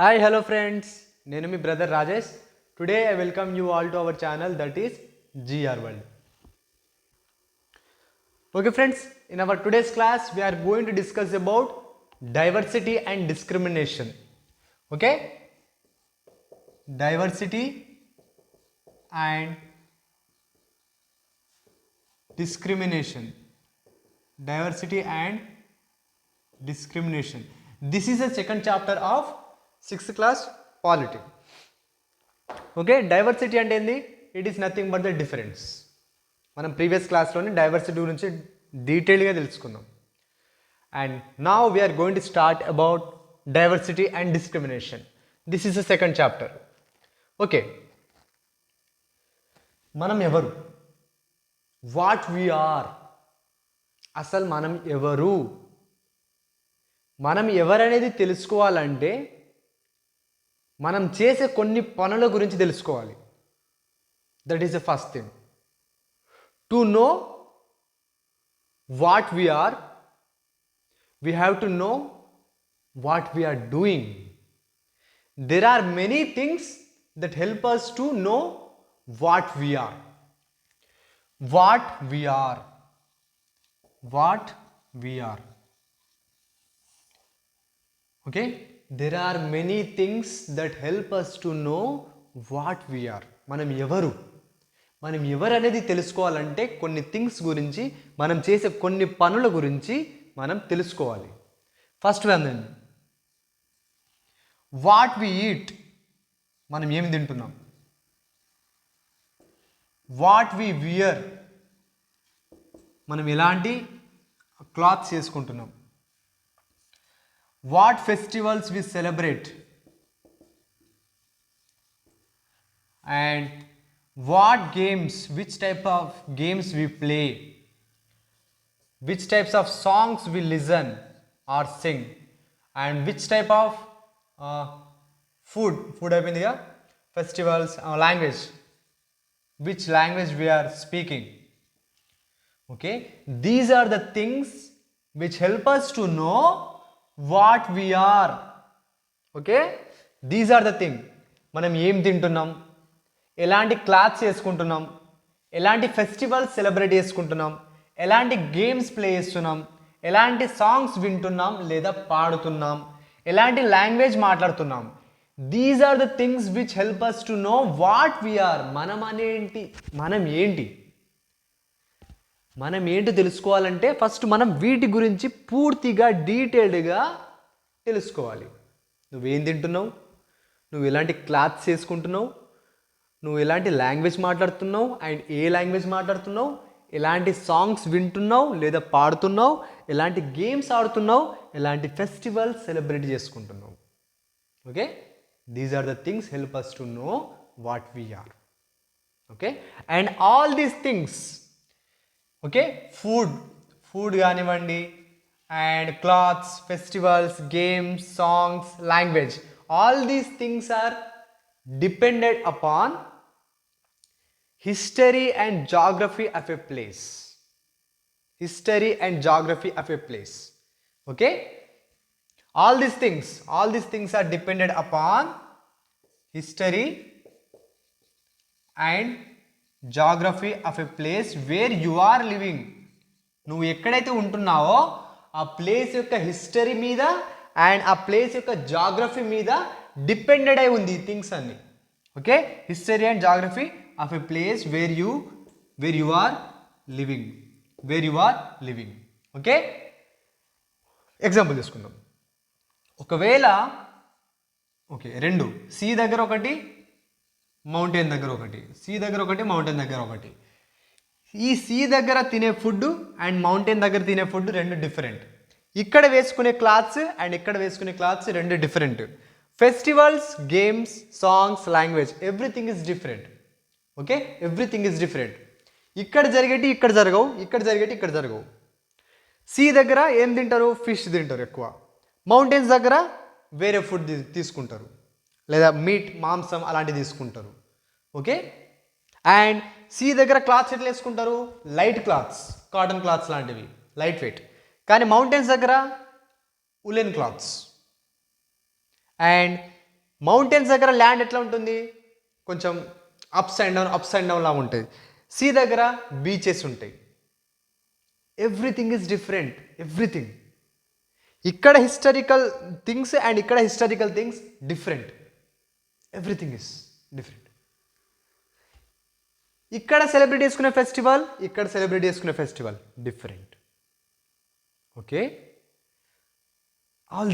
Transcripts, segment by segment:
Hi, hello friends. నేను మీ brother Rajesh. Today I welcome you all to our channel, that is GR World. Okay friends, in our today's class we are going to discuss about diversity and discrimination. Okay? Diversity and discrimination. Diversity and discrimination. This is the second chapter of 6th class polity. Okay, diversity అంటే ఏంది? It is nothing but the difference. మనం previous క్లాస్లోనే diversity గురించి డీటెయిల్గా తెలుసుకుందాం. And now we're going to start about diversity and discrimination. This is the second chapter. Okay, మనం ఎవరు? What we are? అసలు మనం ఎవరు? మనం ఎవరనేది తెలుసుకోవాలంటే మనం చేసే కొన్ని పనుల గురించి తెలుసుకోవాలి. That is the first thing. To know what we are, we have to know what we are doing. There are many things that help us to know what we are. What we are, what we are. Okay, there are many things that help us to know what we are. మనం ఎవరు? మనం ఎవరు అనేది తెలుసుకోవాలంటే కొన్ని things గురించి, మనం చేసే కొన్ని పనుల గురించి మనం తెలుసుకోవాలి. First one, what we eat. మనం ఏమి తింటున్నాం? What we wear. మనం ఎలాంటి క్లాత్స్ వేసుకుంటున్నాం? What festivals we celebrate, and what games, which type of games we play, which types of songs we listen or sing, and which type of food have been here, festivals, language, which language we are speaking. Okay, these are the things which help us to know what we are. Okay, these are the thing. మనం ఏం తింటున్నాం, ఎలాంటి clothes వేసుకుంటున్నాం, ఎలాంటి festivals celebrate చేసుకుంటున్నాం, ఎలాంటి games play చేస్తున్నాం, ఎలాంటి సాంగ్స్ వింటున్నాం లేదా పాడుతున్నాం, ఎలాంటి లాంగ్వేజ్ మాట్లాడుతున్నాం. These are the things which help us to know what we are. మనం ఏంటి తెలుసుకోవాలంటే ఫస్ట్ మనం వీటి గురించి పూర్తిగా డీటెయిల్డ్గా తెలుసుకోవాలి. నువ్వేం తింటున్నావు, నువ్వు ఎలాంటి క్లాత్స్ వేసుకుంటున్నావు, నువ్వు ఎలాంటి లాంగ్వేజ్ మాట్లాడుతున్నావు అండ్ ఏ లాంగ్వేజ్ మాట్లాడుతున్నావు, ఎలాంటి సాంగ్స్ వింటున్నావు లేదా పాడుతున్నావు, ఎలాంటి గేమ్స్ ఆడుతున్నావు, ఎలాంటి ఫెస్టివల్స్ సెలబ్రేట్ చేసుకుంటున్నావు. Okay, these are the things help us to know what we are. Okay, and all these things, okay, food కానివ్వండి, and clothes, festivals, games, songs, language, all these things are depended upon history and geography of a place. History and geography of a place. Okay, all these things are depended upon history and geography of a place where you are living. నువ్వు ఎక్కడైతే ఉంటున్నావో ఆ place యొక్క history మీద and ఆ place యొక్క geography మీద depended అయి ఉంది ఈ థింగ్స్ అన్ని. Okay, history and geography of a place where you are living. Okay, example తీసుకుందాం. ఒకవేళ రెండు సీ దగ్గర ఒకటి, మౌంటైన్ దగ్గర ఒకటి, సీ దగ్గర ఒకటి, మౌంటైన్ దగ్గర ఒకటి. ఈ సీ దగ్గర తినే ఫుడ్ అండ్ మౌంటైన్ దగ్గర తినే ఫుడ్ రెండు డిఫరెంట్. ఇక్కడ వేసుకునే క్లాత్స్ అండ్ ఇక్కడ వేసుకునే క్లాత్స్ రెండు different. Festivals, games, songs, language, everything is different. Okay, everything is different. ఇక్కడ జరిగేటి ఇక్కడ జరగవు, ఇక్కడ జరిగేటి ఇక్కడ జరగవు. సీ దగ్గర ఏం తింటారు? ఫిష్ తింటారు ఎక్కువ. మౌంటైన్స్ దగ్గర వేరే ఫుడ్ తీసుకుంటారు, లేదా మీట్, మాంసం అలాంటివి తీసుకుంటారు. ఓకే, అండ్ సీ దగ్గర క్లాత్స్ ఎట్లా వేసుకుంటారు? లైట్ క్లాత్స్, కాటన్ క్లాత్స్ లాంటివి, లైట్ వెయిట్. కానీ మౌంటైన్స్ దగ్గర ఉలెన్ క్లాత్స్. అండ్ మౌంటైన్స్ దగ్గర ల్యాండ్ ఎట్లా ఉంటుంది, కొంచెం అప్స్ అండ్ డౌన్ లా ఉంటుంది. సీ దగ్గర బీచెస్ ఉంటాయి. Everything is different, everything. ఇక్కడ హిస్టారికల్ థింగ్స్ అండ్ ఇక్కడ historical things different. Everything is different. ఇక్కడ సెలబ్రేట్ చేసుకునే ఫెస్టివల్, ఇక్కడ సెలబ్రేట్ చేసుకునే festival different. Okay, all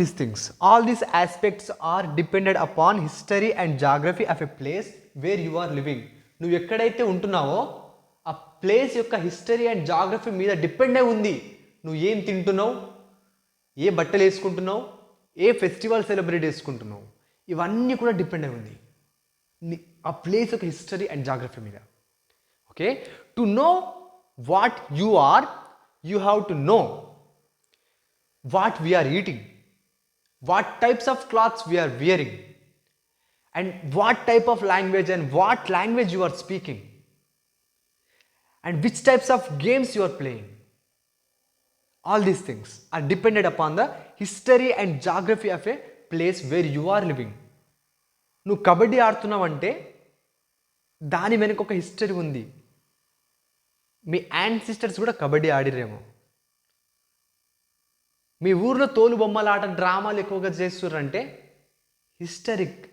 these aspects are dependent upon history and geography of a place where you are living. నువ్వు ఎక్కడైతే ఉంటున్నావో ఆ place యొక్క history and geography మీద depend అయి ఉంది. నువ్వు ఏం తింటున్నావు, ఏ బట్టలు వేసుకుంటున్నావు, ఏ ఫెస్టివల్ సెలబ్రేట్ చేసుకుంటున్నావు, ఇవన్నీ కూడా డిపెండ్ అయి ఉంది ఆ ప్లేస్ యొక్క హిస్టరీ అండ్ జాగ్రఫీ మీద. Okay, to know what you are, you have to know what we are eating, what types of clothes we are wearing, and what type of language and what language you are speaking, and which types of games you are playing. All these things are dependent upon the history and geography of a place where you are living. నువ్వు కబడ్డీ ఆడుతున్నావంటే దాని వెనుక ఒక history ఉంది. మీ ancestors కూడా కబడ్డీ ఆడిరేమో. మీ ఊర్లో తోలు బొమ్మలాట డ్రామాలు ఎక్కువగా చేస్తున్నారంటే హిస్టరిక్.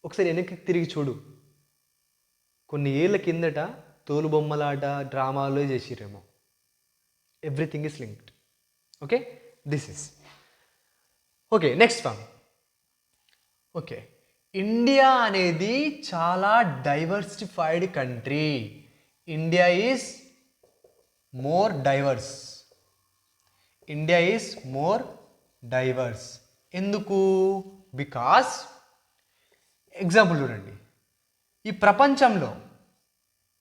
ఒకసారి వెనక్కి తిరిగి చూడు, కొన్ని ఏళ్ళ కిందట తోలు బొమ్మలాట డ్రామాలు చేసిరేమో. Everything is linked. Okay, this is okay. Next one. Okay, India అనేది చాలా diversified country. India is more diverse. India is more diverse. ఎందుకు? బికాస్ ఎగ్జాంపుల్ చూడండి, ఈ ప్రపంచంలో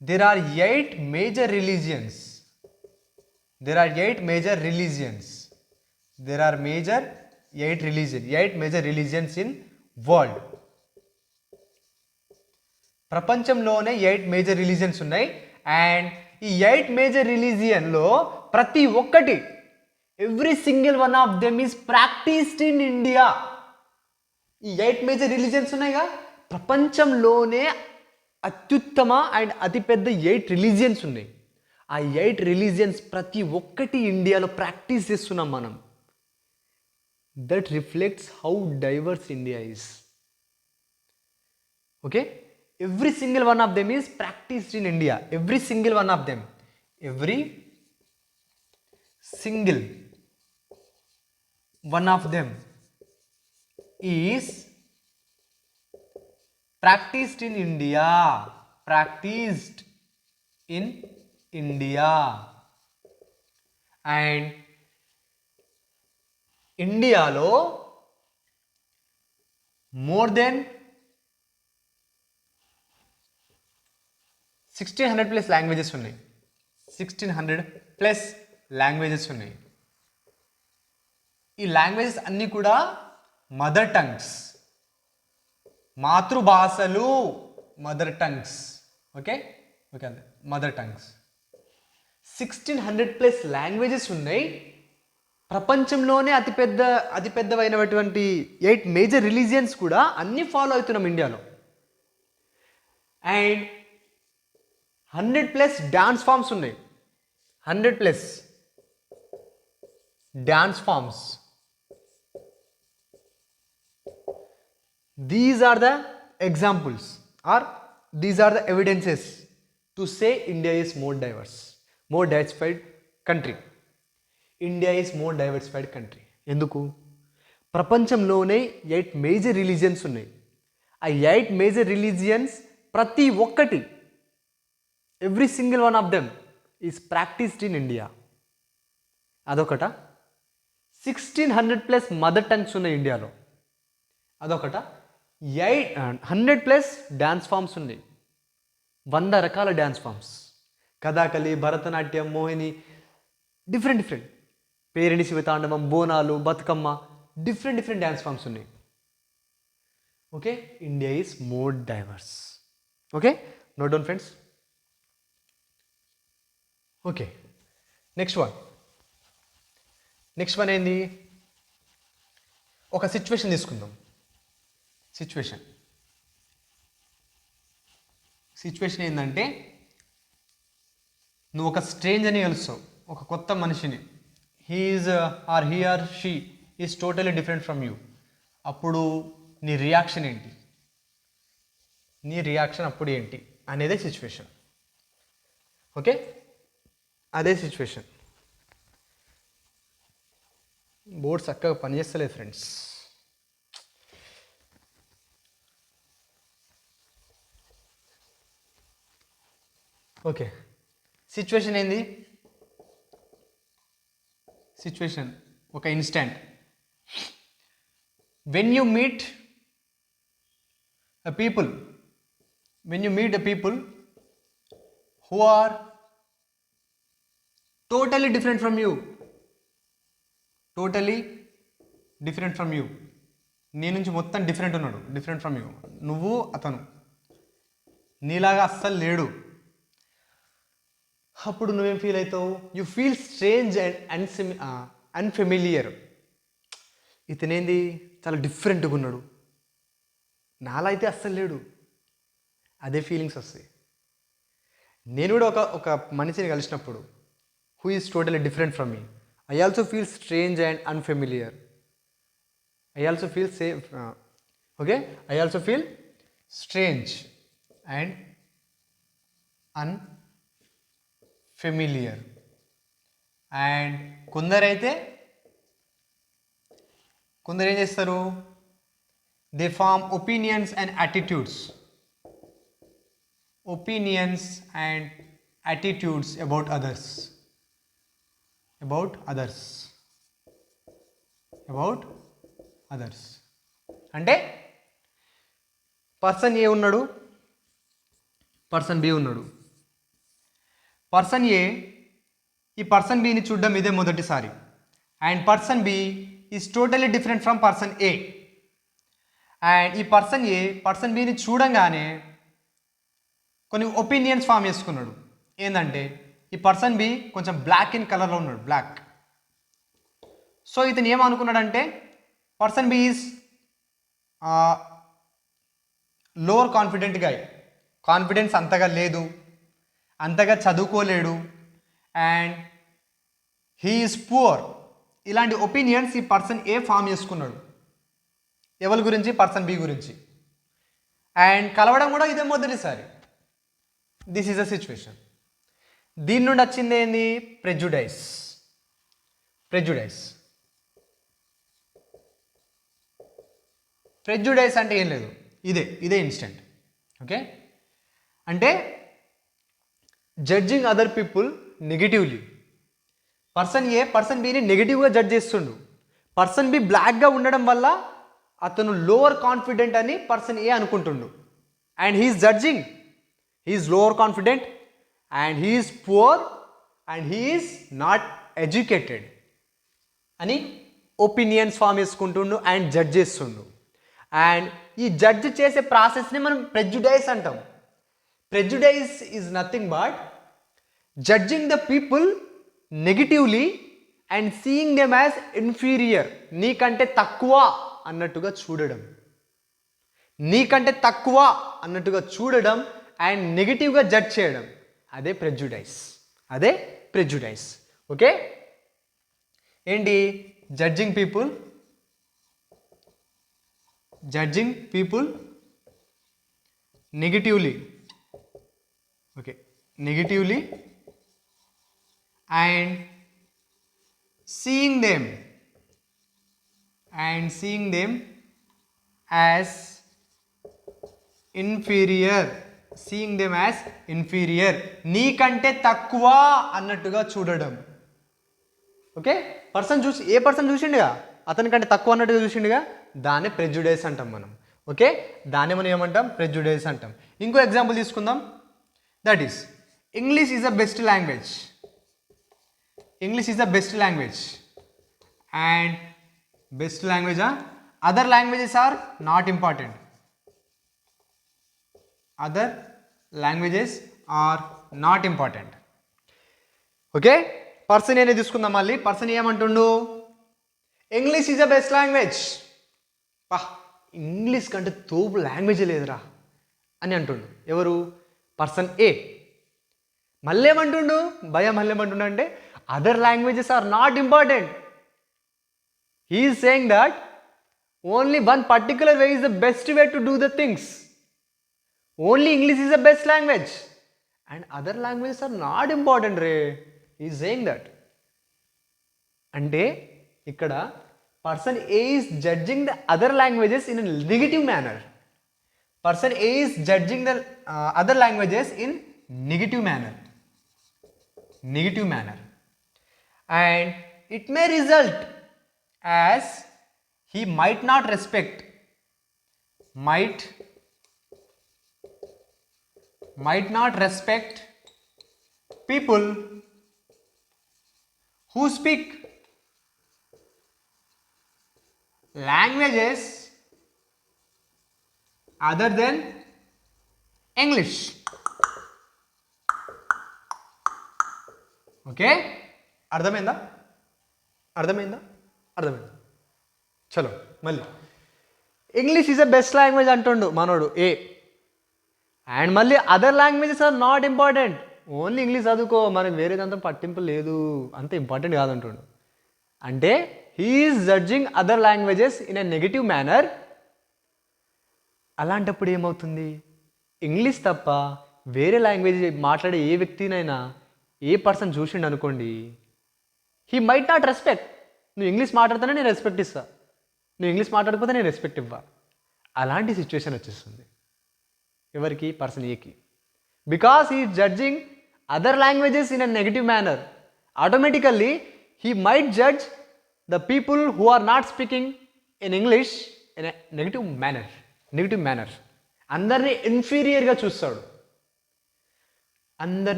there are 8 major religions. There are 8 major religions. There are major 8 religions. 8 major religions in world. ప్రపంచంలోనే 8 major religions ఉన్నాయి. And ఈ 8 major రిలీజియన్లో ప్రతి ఒక్కటి, every single one of them is practised in India. ఈ 8 మేజర్ రిలీజియన్స్ ఉన్నాయిగా, ప్రపంచంలోనే అత్యుత్తమ అండ్ అతిపెద్ద 8 రిలీజియన్స్ ఉన్నాయి. ఆ 8 రిలీజియన్స్ ప్రతి ఒక్కటి ఇండియాలో ప్రాక్టీస్ చేస్తున్నాం మనం. That reflects how divorce India is. Okay, every single one of them is practiced in India. Every single one of them. Every single one of them is practiced in India. Practiced in India. And India lo more than 1600 plus languages ఉన్నాయి. 1600 plus languages ఉన్నాయి. ఈ languages అన్నీ కూడా mother tongues, మాతృభాషలు, mother tongues. Okay okay, అంతే mother tongues. 1600 plus languages ఉన్నాయి. ప్రపంచంలోనే అతిపెద్దవైనటువంటి 8 major religions కూడా అన్నీ ఫాలో అవుతున్నాం ఇండియాలో. అండ్ 100 ప్లస్ డాన్స్ ఫామ్స్ ఉన్నాయి. 100 plus dance forms. These are the examples are these are the evidences to say India is more diverse, more diversified country. India is more diversified country. ఎందుకు? ప్రపంచంలోనే 8 major religions ఉన్నాయి. ఆ 8 major religions ప్రతి ఒక్కటి, every single one of them is practised in India. అదొకట. 1600 plus mother tongues ఉన్నాయి ఇండియాలో. అదొకట. 100 plus dance forms ఉన్నాయి. 100 రకాల dance forms. Kathakali, Bharatanatyam, Mohini, different Perini, Shivatandavam, Bonalu, Bathukamma, different dance forms ఉన్నాయి. Okay, India is more diverse. Okay, note down friends. Okay, next one ఏంది? ఒక situation తీసుకుందాం. Situation. Situation ఏంటంటే నువ్వు ఒక స్ట్రేంజర్ని కలుస్తావు, ఒక కొత్త మనిషిని. He or she is totally different from you. అప్పుడు నీ రియాక్షన్ ఏంటి, నీ రియాక్షన్ అప్పుడు ఏంటి అనేదే సిచ్యువేషన్. ఓకే, అదే సిచ్యువేషన్. బోర్డ్ చక్కగా పనిచేస్తలేదు ఫ్రెండ్స్. ఓకే, సిచ్యువేషన్ ఏంది? సిచ్యువేషన్ ఒక instant. When you meet a people, when you meet a people who are totally different from you, totally different from you, నీ నుంచి మొత్తం డిఫరెంట్ ఉన్నాడు, డిఫరెంట్ ఫ్రమ్ యూ. నువ్వు అతను నీలాగా అస్సలు లేడు. అప్పుడు నువ్వేం ఫీల్ అవుతావు? You feel strange and unfamiliar. ఇతనేంది చాలా డిఫరెంట్గా ఉన్నాడు, నాలా అయితే అస్సలు లేడు. అదే ఫీలింగ్స్ వస్తాయి. నేను కూడా ఒక మనిషిని కలిసినప్పుడు who is totally different from me, I also feel strange and unfamiliar. I also feel same. Okay, I also feel strange and unfamiliar. And కొందరు ఏం చేస్తారు? They form opinions and attitudes. Opinions and attitudes about others. అంటే person A ఉన్నాడు, person B ఉన్నాడు. Person A ఈ person బిని చూడడం ఇదే మొదటిసారి. And person B is totally different from person A. And ఈ పర్సన్ ఏ పర్సన్ బిని చూడంగానే కొన్ని ఒపీనియన్స్ ఫామ్ చేసుకున్నాడు. ఏంటంటే ఈ పర్సన్ బి కొంచెం బ్లాక్ ఇన్ కలర్లో ఉన్నాడు, బ్లాక్. సో ఇతను ఏమనుకున్నాడంటే person B is lower confident గా, కాన్ఫిడెన్స్ అంతగా లేదు, అంతగా చదువుకోలేడు, అండ్ హీ ఈజ్ పూర్. ఇలాంటి ఒపీనియన్స్ ఈ పర్సన్ ఏ ఫామ్ చేసుకున్నాడు. ఎవరి గురించి? పర్సన్ బి గురించి. అండ్ కలవడం కూడా ఇదే మొదటిసారి. This is a situation. దీని నుండి వచ్చింది ఏంది? ప్రెజుడైస్. ప్రెజుడైస్ అంటే ఏం లేదు, ఇదే ఇన్స్టెంట్. ఓకే, అంటే judging other people negatively. Person A person బిని నెగిటివ్గా జడ్జ్ చేస్తుండు. పర్సన్ బి బ్లాక్గా ఉండడం వల్ల అతను లోవర్ కాన్ఫిడెంట్ అని పర్సన్ ఏ అనుకుంటుండు. And he is judging, he is lower confident and he is poor and he is not educated అని ఒపీనియన్స్ ఫామ్ చేసుకుంటుండు అండ్ జడ్జ్ చేస్తుండు. అండ్ ఈ జడ్జ్ చేసే ప్రాసెస్ని మనం ప్రెజుడైస్ అంటాం. Prejudice is nothing but judging the people negatively and seeing them as inferior. నీకంటే తక్కువ అన్నట్టుగా చూడడం, నీకంటే తక్కువ అన్నట్టుగా చూడడం అండ్ నెగిటివ్గా జడ్జ్ చేయడం, అదే ప్రెజుడైస్. ఓకే, ఏంటి? Judging people negatively. Okay, negatively and seeing them as inferior. నీకంటే తక్కువ అన్నట్టుగా చూడడం. ఓకే, ఏ పర్సన్ చూసిండుగా అతని కంటే తక్కువ అన్నట్టుగా చూసిండుగా, దాన్ని ప్రెజుడైస్ అంటాం మనం. ఓకే, దాన్ని మనం ఏమంటాం? ప్రెజుడైస్ అంటాం. ఇంకో ఎగ్జాంపుల్ తీసుకుందాం. That is English is the best language. And best language, other languages are not important. Okay, person ఏనే తీసుకుందాం. మళ్ళీ పర్సన్ ఏమంటుండు? English is the best language. English కంటే తోపు లాంగ్వేజే లేదురా అని అంటుండు. ఎవరు? Person A. మళ్ళీ ఏమంటుండు మళ్ళీ ఏమంటుండు అంటే other languages are not important. He is saying that only one particular way is the best way to do the things. Only English is the best language and other languages are not important రే. He is saying that. అంటే ఇక్కడ person A is judging the other languages in a negative manner. Person A is judging the other languages in negative manner. Negative manner. And it may result as he might not respect, might not respect people who speak languages other than English. Okay, అర్థమైందా? చలో మళ్ళీ English is the best language అంటుండు మనోడు A. And మళ్ళీ other languages are not important. Only English చదువుకో, మనకి వేరేదంతా పట్టింపు లేదు, అంత ఇంపార్టెంట్ కాదంటుండు. అంటే he is judging other languages in a negative manner. అలాంటప్పుడు ఏమవుతుంది? ఇంగ్లీష్ తప్ప వేరే లాంగ్వేజ్ మాట్లాడే ఏ వ్యక్తినైనా ఏ పర్సన్ చూసిండు అనుకోండి, హీ మైట్ నాట్ రెస్పెక్ట్. నువ్వు ఇంగ్లీష్ మాట్లాడితేనే నేను రెస్పెక్ట్ ఇస్తా, నువ్వు ఇంగ్లీష్ మాట్లాడకపోతే నేను రెస్పెక్ట్ ఇవ్వ. అలాంటి సిచ్యువేషన్ వచ్చేస్తుంది ఎవరికి? పర్సన్ ఏకి. Because he is judging other languages in a negative manner, automatically he might judge the people who are not speaking in English in a negative manner. అందరినీ ఇన్ఫీరియర్గా చూస్తాడు.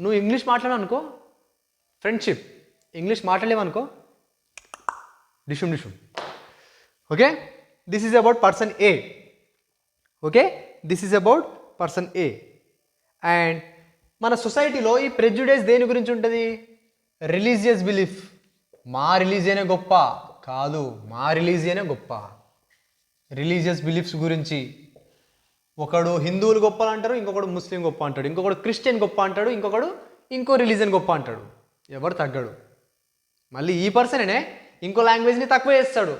నువ్వు ఇంగ్లీష్ మాట్లాడనుకో ఫ్రెండ్షిప్, ఇంగ్లీష్ మాట్లాడలేమనుకో డిషుమ్. Okay, this is about person A. And మన సొసైటీలో ఈ ప్రెజుడైజ్ దేని గురించి ఉంటుంది? Religious belief. మా రిలీజియనే గొప్ప కాదు, మా రిలీజియనే గొప్ప. రిలీజియస్ బిలీఫ్స్ గురించి ఒకడు హిందువులు గొప్ప అంటారు, ఇంకొకడు ముస్లిం గొప్ప అంటాడు, ఇంకొకడు క్రిస్టియన్ గొప్ప అంటాడు, ఇంకొకడు ఇంకో రిలీజియన్ గొప్ప అంటాడు. ఎవడు తగ్గడు. మళ్ళీ ఈ పర్సనే ఇంకో లాంగ్వేజ్ని తక్కువ చేస్తాడు.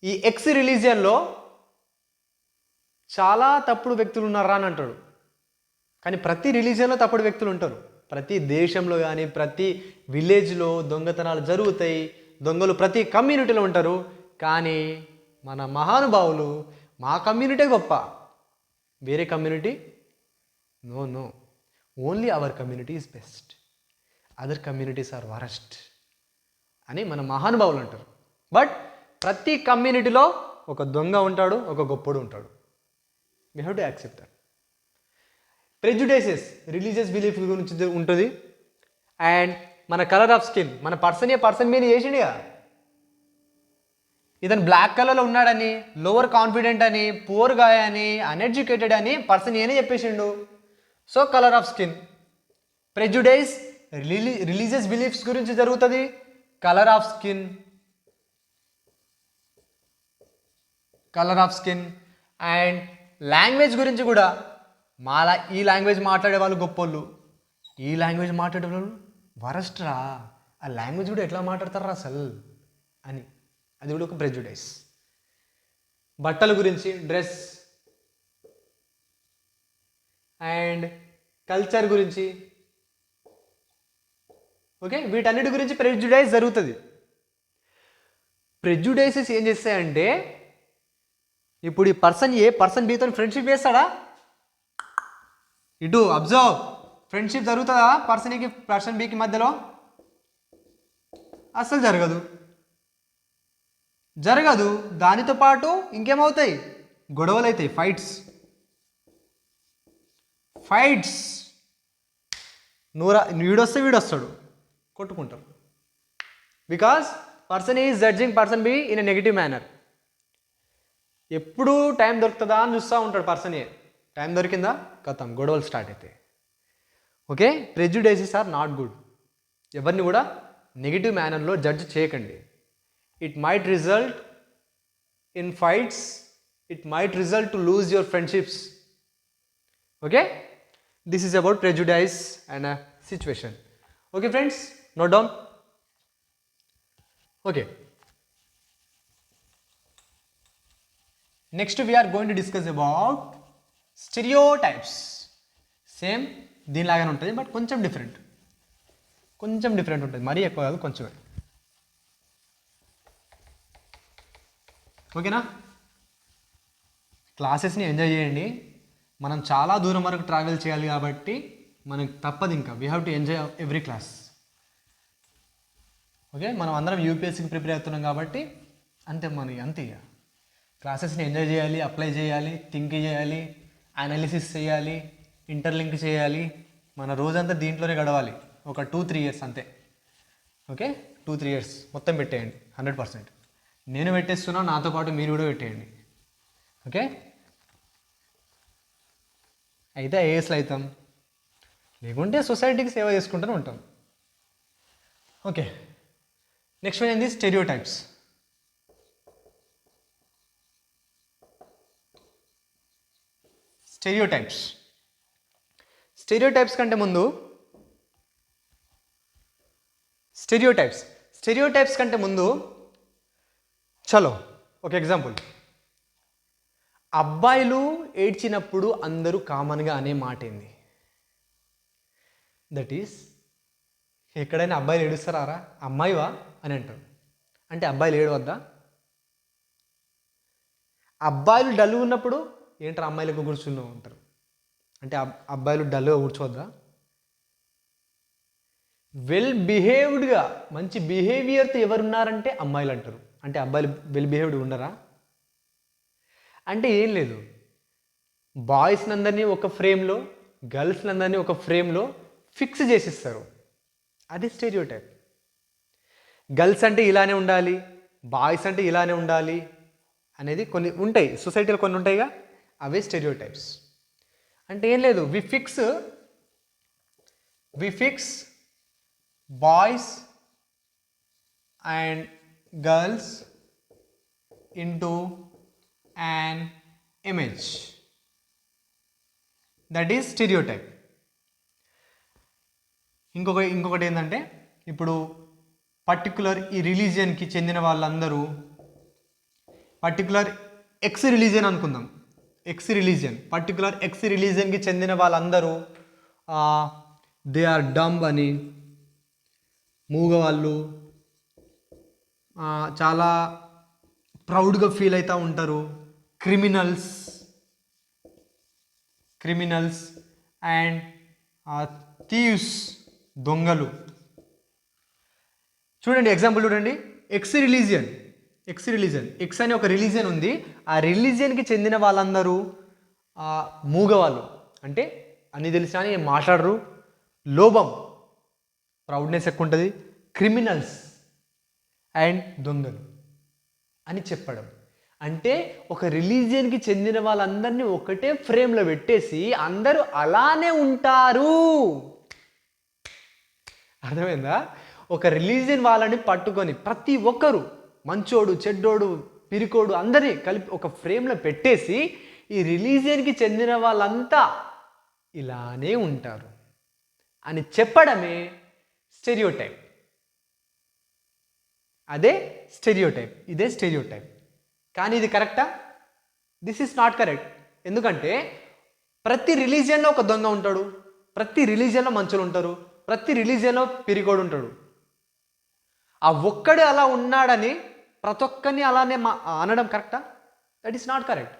ఈ ఎక్స్ రిలీజియన్లో చాలా తప్పుడు వ్యక్తులు ఉన్నారా అని అంటాడు. కానీ ప్రతి రిలీజియన్లో తప్పుడు వ్యక్తులు ఉంటారు. ప్రతి దేశంలో కానీ ప్రతి విలేజ్లో దొంగతనాలు జరుగుతాయి, దొంగలు ప్రతి కమ్యూనిటీలో ఉంటారు. కానీ మన మహానుభావులు మా కమ్యూనిటీ గొప్ప, వేరే community no, only our community is best, other communities are worst అని మన మహానుభావులు అంటారు. బట్ ప్రతి కమ్యూనిటీలో ఒక దొంగ ఉంటాడు, ఒక గొప్పడు ఉంటాడు. We have to accept that. Prejudices religious belief గురించి ఉంటుంది. అండ్ మన కలర్ ఆఫ్ స్కిన్, మన పర్సన్ మీద చేసిండుగా, ఇతను బ్లాక్ కలర్లో ఉన్నాడని, లోవర్ కాన్ఫిడెంట్ అని, పూర్ గాయ్ అని, అన్ఎడ్యుకేటెడ్ అని పర్సన్ ఏనే చెప్పేసిండు. So colour of skin. Prejudice religious beliefs గురించి జరుగుతుంది. Colour of skin. And language గురించి కూడా, ఈ లాంగ్వేజ్ మాట్లాడే వాళ్ళు గొప్పోళ్ళు, ఈ లాంగ్వేజ్ మాట్లాడే వాళ్ళు వరస్ట్ రా, ఆ లాంగ్వేజ్ కూడా ఎట్లా మాట్లాడతారా అసలు అని, అది కూడా ఒక ప్రెజుడైస్. బట్టల గురించి, డ్రెస్ అండ్ కల్చర్ గురించి, ఓకే, వీటన్నిటి గురించి ప్రెజుడైస్ జరుగుతుంది. ప్రెజుడైసెస్ ఏం చేస్తాయంటే, ఇప్పుడు ఈ పర్సన్ బితో ఫ్రెండ్షిప్ చేస్తాడా? ఇటు అబ్జర్వ్, ఫ్రెండ్షిప్ జరుగుతుందా పర్సన్ బికి మధ్యలో? అస్సలు జరగదు. దానితో పాటు ఇంకేమవుతాయి? గొడవలు అవుతాయి, ఫైట్స్. వీడొస్తే వీడొస్తాడు, కొట్టుకుంటారు. Because person is judging person be in a negative manner. ఎప్పుడు టైం దొరుకుతుందా అని చూస్తూ ఉంటాడు పర్సన్ ఏ. టైం దొరికిందా కథం, గొడవలు స్టార్ట్ అవుతాయి. Okay, prejudices are not good. ఎవరిని కూడా నెగిటివ్ మేనర్లో జడ్జ్ చేయకండి. It might result in fights, it might result to lose your friendships. Okay, this is about prejudice and a situation. Okay friends, note down. Okay, next we are going to discuss about stereotypes. Same దీనిలాగానే ఉంటుంది but కొంచెం different ఉంటుంది, మరీ ఎక్కువ కాదు, కొంచెమే. ఓకేనా? క్లాసెస్ని enjoy చేయండి. మనం చాలా దూరం వరకు ట్రావెల్ చేయాలి కాబట్టి మనకు తప్పదు, ఇంకా we have to enjoy every class. Okay, మనం అందరం యూపీఎస్సీకి ప్రిపేర్ అవుతున్నాం కాబట్టి అంతే ఇక క్లాసెస్ని ఎంజాయ్ చేయాలి, అప్లై చేయాలి, థింక్ చేయాలి, అనాలిసిస్ చేయాలి, ఇంటర్లింక్ చేయాలి. మన రోజంతా దీంట్లోనే గడవాలి. ఒక 2-3 ఇయర్స్ అంతే. ఓకే, 2-3 ఇయర్స్ మొత్తం పెట్టేయండి 100%. నేను పెట్టేస్తున్నా, నాతో పాటు మీరు కూడా పెట్టేయండి. ఓకే, అయితే ఐఏఎస్లు అవుతాం, లేకుంటే సొసైటీకి సేవ చేసుకుంటూనే ఉంటాం. ఓకే, నెక్స్ట్ వన్ ఏంది? స్టెరియోటైప్స్. స్టెరియోటైప్స్ కంటే ముందు స్టెరియోటైప్స్ కంటే ముందు చలో ఒక ఎగ్జాంపుల్. అబ్బాయిలు ఏడ్చినప్పుడు అందరూ కామన్గా అనే మాట ఏంది? దట్ ఈస్, ఎక్కడైనా అబ్బాయిలు ఏడుస్తారా? అమ్మాయివా అని అంటారు. అంటే అబ్బాయిలు ఏడవద్దా? అబ్బాయిలు డల్ ఉన్నప్పుడు ఏంటారు అమ్మాయిలకు కూర్చున్నావు అంటారు. అంటే అబ్బాయిలు డల్గా కూర్చోవద్దా? వెల్ బిహేవ్డ్గా మంచి బిహేవియర్తో ఎవరున్నారంటే అమ్మాయిలు అంటారు. అంటే అబ్బాయిలు వెల్ బిహేవ్డ్ ఉండరా? అంటే ఏం లేదు, బాయ్స్ని అందరినీ ఒక ఫ్రేమ్లో, గర్ల్స్ని అందరినీ ఒక ఫ్రేమ్లో ఫిక్స్ చేసిస్తారు. అది స్టెరియోటైప్. గర్ల్స్ అంటే ఇలానే ఉండాలి, బాయ్స్ అంటే ఇలానే ఉండాలి అనేది కొన్ని ఉంటాయి, సొసైటీలో కొన్ని ఉంటాయిగా, అవే స్టెరియోటైప్స్. అంటే ఏం లేదు, we fix boys and girls into an image. That is stereotype. ఇంకొకటి ఏంటంటే, ఇప్పుడు పర్టికులర్ ఈ రిలీజియన్కి చెందిన వాళ్ళందరూ, పర్టికులర్ ఎక్స్ రిలీజియన్ అనుకుందాం, పర్టికులర్ ఎక్స్ రిలీజియన్కి చెందిన వాళ్ళందరూ దే ఆర్ డంబ్ అని, మూగవాళ్ళు, చాలా ప్రౌడ్గా ఫీల్ అవుతూ ఉంటారు, క్రిమినల్స్ అండ్ థీవ్స్, దొంగలు. చూడండి ఎగ్జాంపుల్ చూడండి. ఎక్స్ రిలీజియన్ ఎక్స్ అనే ఒక రిలీజియన్ ఉంది. ఆ రిలీజియన్కి చెందిన వాళ్ళందరూ మూగవాళ్ళు, అంటే అన్నీ తెలిసినా అని మాట్లాడరు, లోభం, ప్రౌడ్నెస్ ఎక్కువ ఉంటుంది, క్రిమినల్స్ అండ్ దొంగలు అని చెప్పడం. అంటే ఒక రిలీజియన్కి చెందిన వాళ్ళందరినీ ఒకటే ఫ్రేమ్లో పెట్టేసి అందరూ అలానే ఉంటారు. అర్థమైందా? ఒక రిలీజియన్ వాళ్ళని పట్టుకొని ప్రతి ఒక్కరు, మంచోడు, చెడ్డోడు, పిరికోడు, అందరినీ కలిపి ఒక ఫ్రేమ్లో పెట్టేసి ఈ రిలీజియన్కి చెందిన వాళ్ళంతా ఇలానే ఉంటారు అని చెప్పడమే స్టెరియోటైప్. అదే స్టెరియోటైప్, ఇదే స్టెరియోటైప్. కానీ ఇది కరెక్టా? This is not correct. ఎందుకంటే ప్రతి రిలీజియన్లో ఒక దొంగ ఉంటాడు, ప్రతి రిలీజియన్లో మంచులు ఉంటారు, ప్రతి రిలీజియన్లో పిరికోడు ఉంటాడు. ఆ ఒక్కడే అలా ఉన్నాడని ప్రతి ఒక్కరిని అలానే అనడం కరెక్టా? That is not correct.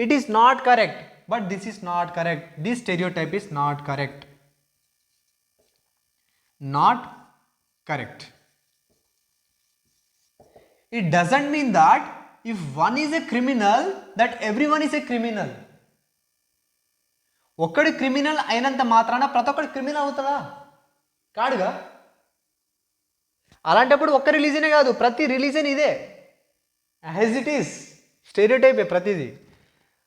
It is not correct, but this is not correct. This stereotype is not correct. It doesn't mean that if one is a criminal, that everyone is a criminal. ఒక్కడి criminal అయినంత మాత్రాన ప్రతి ఒక్కడి criminal అవుతాడా? కాడుగా. అలాంటప్పుడు ఒక్క రిలీజనే కాదు, ప్రతి రిలీజన్ ఇదే, యాజ్ ఇట్ ఈస్ స్టెరియోటైప్ ప్రతిదీ.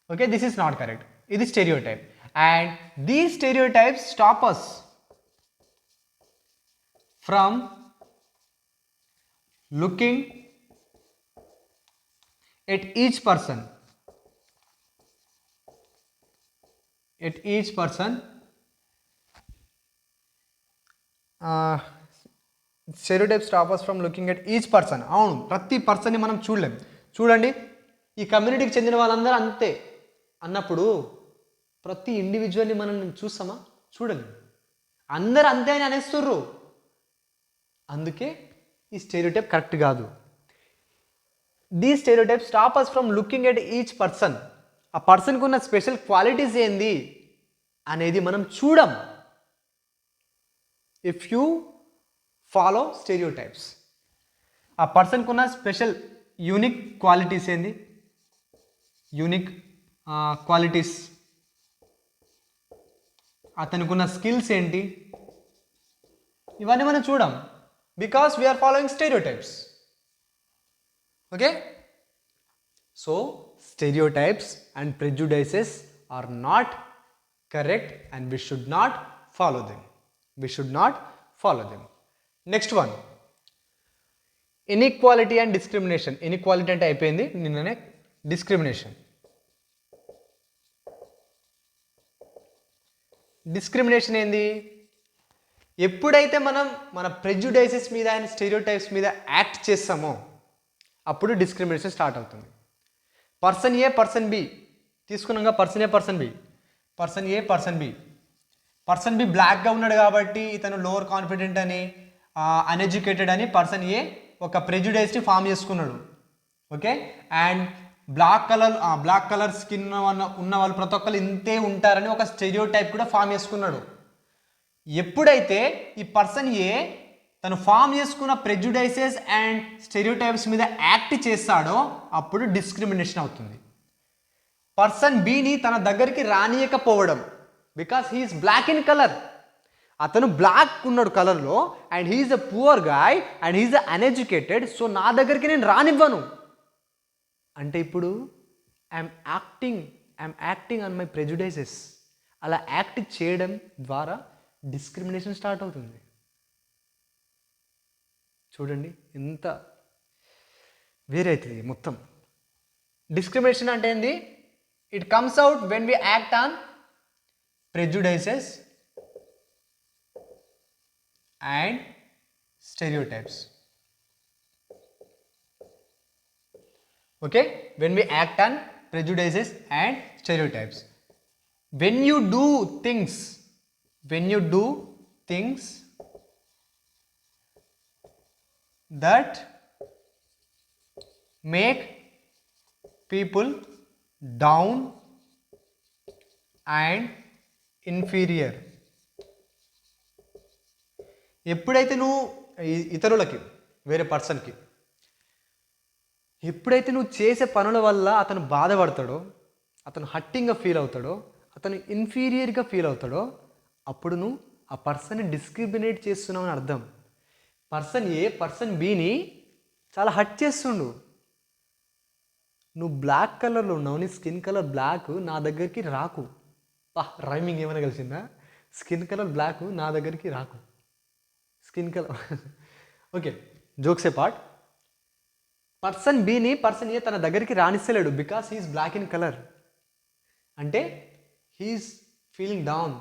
Okay, this is not correct. ఇది stereotype. And these stereotypes stop us from looking at each person stereotype stop us from looking at each person. అవును, ప్రతి పర్సన్ని మనం చూడలేం. చూడండి, ఈ కమ్యూనిటీకి చెందిన వాళ్ళందరూ అంతే అన్నప్పుడు ప్రతి ఇండివిజువల్ని మనం చూస్తామా? చూడలేం. అందరు అంతే అని అనేస్తుర్రు. అందుకే ఈ స్టెరియోటైప్ కరెక్ట్ కాదు. The stereotype stop us from looking at each person. ఆ పర్సన్కి ఉన్న స్పెషల్ క్వాలిటీస్ ఏంది అనేది మనం చూడం. ఇఫ్ యూ ఫాలో స్టెరియోటైప్స్, ఆ పర్సన్కి ఉన్న స్పెషల్ యూనిక్ క్వాలిటీస్ ఏంది, యూనిక్ క్వాలిటీస్, అతనికి ఉన్న స్కిల్స్ ఏంటి, ఇవన్నీ మనం చూడం. Because we are following stereotypes. Okay, so stereotypes and prejudices are not correct and we should not follow them. Next one, inequality and discrimination. Inequality అంటే అయిపోయింది నిన్ననే. డిస్క్రిమినేషన్. డిస్క్రిమినేషన్ ఏంది? ఎప్పుడైతే మనం మన ప్రెజుడైసెస్ మీద అండ్ స్టెరియోటైప్స్ మీద యాక్ట్ చేస్తామో అప్పుడు డిస్క్రిమినేషన్ స్టార్ట్ అవుతుంది. పర్సన్ ఏ, పర్సన్ బి తీసుకున్నాగా. Person A, person B. Person B బ్లాక్గా ఉన్నాడు కాబట్టి ఇతను లోవర్ కాన్ఫిడెంట్ అని, అన్ఎడ్యుకేటెడ్ అని పర్సన్ ఏ ఒక ప్రెజుడైస్ని ఫామ్ చేసుకున్నాడు. Okay, and black colour skin ఉన్న వాళ్ళు ప్రతి ఒక్కరు ఇంతే ఉంటారని ఒక స్టెరియోటైప్ కూడా ఫామ్ చేసుకున్నాడు. ఎప్పుడైతే ఈ పర్సన్ ఏ తను ఫామ్ చేసుకున్న ప్రెజుడైసెస్ అండ్ స్టెరియోటైప్స్ మీద యాక్ట్ చేస్తాడో అప్పుడు డిస్క్రిమినేషన్ అవుతుంది. పర్సన్ బిని తన దగ్గరికి రానియకపోవడం, because he is black in colour. అతను బ్లాక్ ఉన్నాడు కలర్లో and he is a poor guy and he is a uneducated. So నా దగ్గరికి నేను రానివ్వను అంటే ఇప్పుడు I'm acting on my prejudices. అలా యాక్ట్ చేయడం ద్వారా డిస్క్రిమినేషన్ స్టార్ట్ అవుతుంది. చూడండి ఎంత వేరే అవుతుంది మొత్తం. డిస్క్రిమినేషన్ అంటే ఏంది? It comes out when we act on prejudices and stereotypes. Okay, when we act on prejudices and stereotypes, when you do things that make people down and inferior. ఎప్పుడైతే నువ్వు ఇతరులకి, వేరే పర్సన్కి ఎప్పుడైతే నువ్వు చేసే పనుల వల్ల అతను బాధపడతాడో, అతను హట్టింగ్గా ఫీల్ అవుతాడో, అతను ఇన్ఫీరియర్గా ఫీల్ అవుతాడో అప్పుడు నువ్వు ఆ పర్సన్ని డిస్క్రిమినేట్ చేస్తున్నావు అని అర్థం. పర్సన్ ఏ పర్సన్ బిని చాలా హట్ చేస్తుండు. నువ్వు బ్లాక్ కలర్లో ఉన్నావు, నీ స్కిన్ కలర్ బ్లాక్, నా దగ్గరికి రాకు. రైమింగ్ ఏమైనా కలిసిందా? స్కిన్ కలర్ బ్లాక్, నా దగ్గరికి రాకు. Skin colour okay, jokes a part. Person బిని పర్సన్ ఏ తన దగ్గరికి రాణిస్తలేడు because he is black in colour. అంటే హీఈస్ ఫీలింగ్ డౌన్.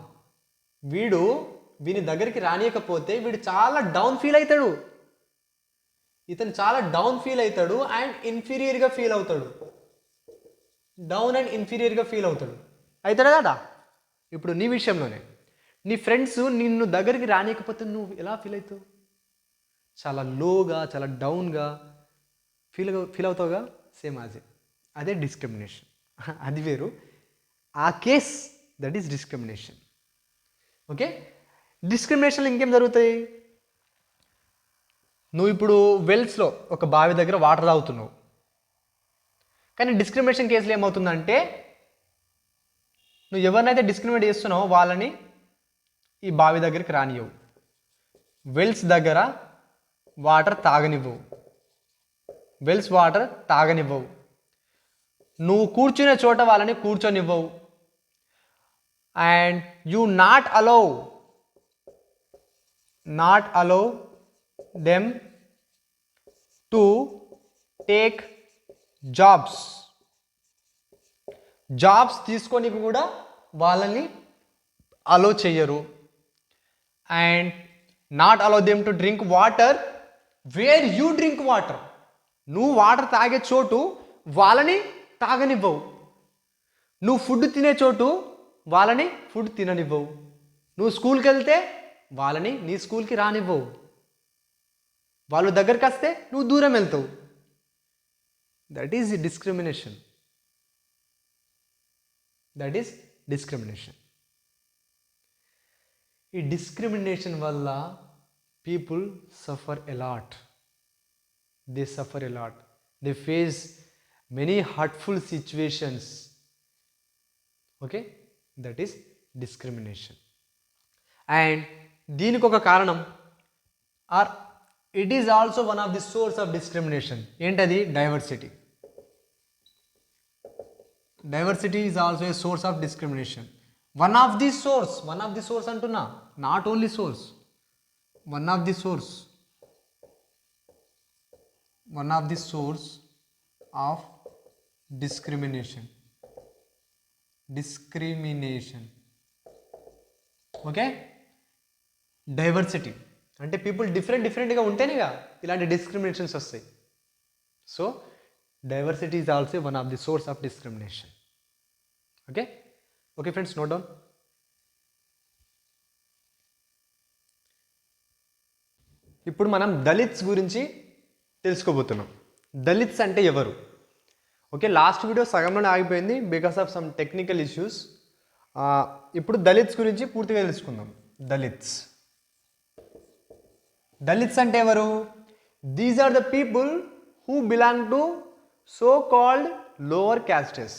వీని దగ్గరికి రానియకపోతే వీడు చాలా డౌన్ ఫీల్ అవుతాడు. ఇతను చాలా డౌన్ ఫీల్ అవుతాడు అండ్ ఇన్ఫీరియర్గా ఫీల్ అవుతాడు. అవుతాడు కదా. ఇప్పుడు నీ విషయంలోనే నీ ఫ్రెండ్స్ నిన్ను దగ్గరికి రానియకపోతే నువ్వు ఎలా ఫీల్ అవుతావు? చాలా లోగా, చాలా డౌన్గా ఫీల్ అవుతావుగా. సేమ్ అదే డిస్క్రిమినేషన్. అది వేరు. ఆ case that is discrimination. Okay, డిస్క్రిమినేషన్లో ఇంకేం జరుగుతాయి? నువ్వు ఇప్పుడు వెల్స్లో ఒక బావి దగ్గర వాటర్ తాగుతున్నావు, కానీ డిస్క్రిమినేషన్ కేసులో ఏమవుతుందంటే నువ్వు ఎవరినైతే డిస్క్రిమినేట్ చేస్తున్నావో వాళ్ళని ఈ బావి దగ్గరికి రానియవు, వెల్స్ దగ్గర వాటర్ తాగనివ్వవు, నువ్వు కూర్చునే చోట వాళ్ళని కూర్చొనివ్వవు. And you not allow them to take jobs తీసుకొని కూడా వాళ్ళని అలో చెయ్యరు. And not allow them to drink water where you drink water. నువ్వు వాటర్ తాగే చోటు వాళ్ళని తాగనివ్వవు. నువ్వు ఫుడ్ తినే చోటు వాళ్ళని ఫుడ్ తిననివ్వవు. నువ్వు స్కూల్కి వెళ్తే వాళ్ళని నీ స్కూల్కి రానివ్వవు. వాళ్ళు దగ్గరికి వస్తే నువ్వు దూరం వెళ్తావు. That is discrimination. ఈ డిస్క్రిమినేషన్ వల్ల people suffer a lot. They face many hurtful situations. Okay, that is discrimination. And దీనికి ఒక కారణం or it is also one of the source of discrimination. ఏంటది? Diversity. Diversity is also a source of discrimination. One of the source అంటున్నా, not only source, one of the source of discrimination. Okay, diversity అంటే people డిఫరెంట్గా ఉంటేనేగా ఇలాంటి discriminations వస్తాయి. So diversity is also one of the source of discrimination. Okay friends, note down. ఇప్పుడు మనం దళిత్స్ గురించి తెలుసుకోబోతున్నాం. దళిత్స్ అంటే ఎవరు? ఓకే, లాస్ట్ వీడియో సగంలోనే ఆగిపోయింది because of some technical issues. ఇప్పుడు దళిత్స్ గురించి పూర్తిగా తెలుసుకుందాం. దళిత్స్ అంటే ఎవరు? These are the people who belong to so called lower castes.